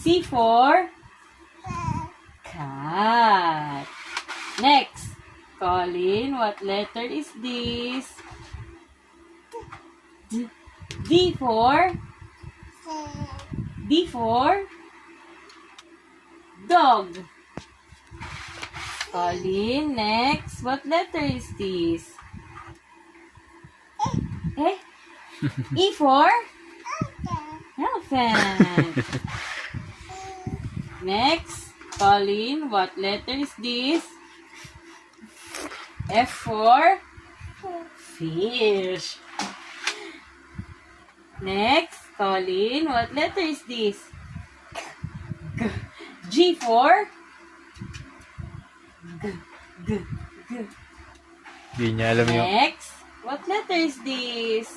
C for cat. Next, Colin, what letter is this? D for dog. Colin, next, what letter is this? Eh? E for elephant. Next, Colin, what letter is this? F for fish. Next, Colin, what letter is this? G for G. Hindi niya alam yung... Next, what letter is this?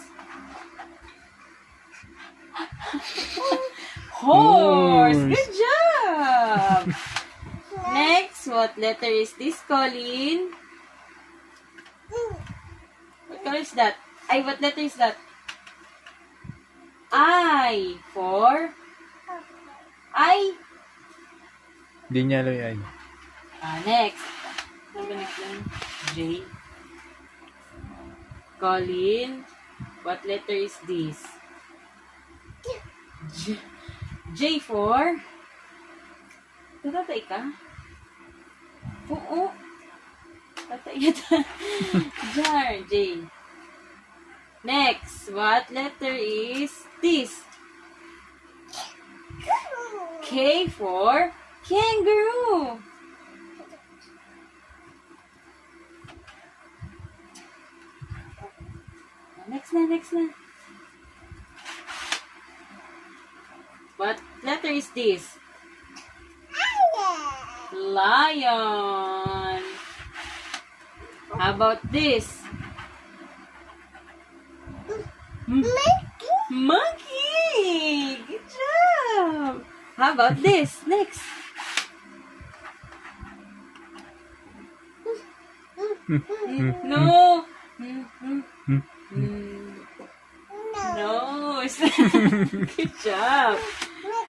Horse. Good job. Next, what letter is this, Colin? What color is that? Ay, what letter is that? I for Hindi niya alam yung... next. Ano ba next lang? J. Colin, what letter is this? J for tatatay ka? Oo. Tatay ka. Jar, J. Next, what letter is this? K for kangaroo. Next na. What letter is this? Lion. How about this? Monkey. Good job. How about this? Next. No. No. Good job.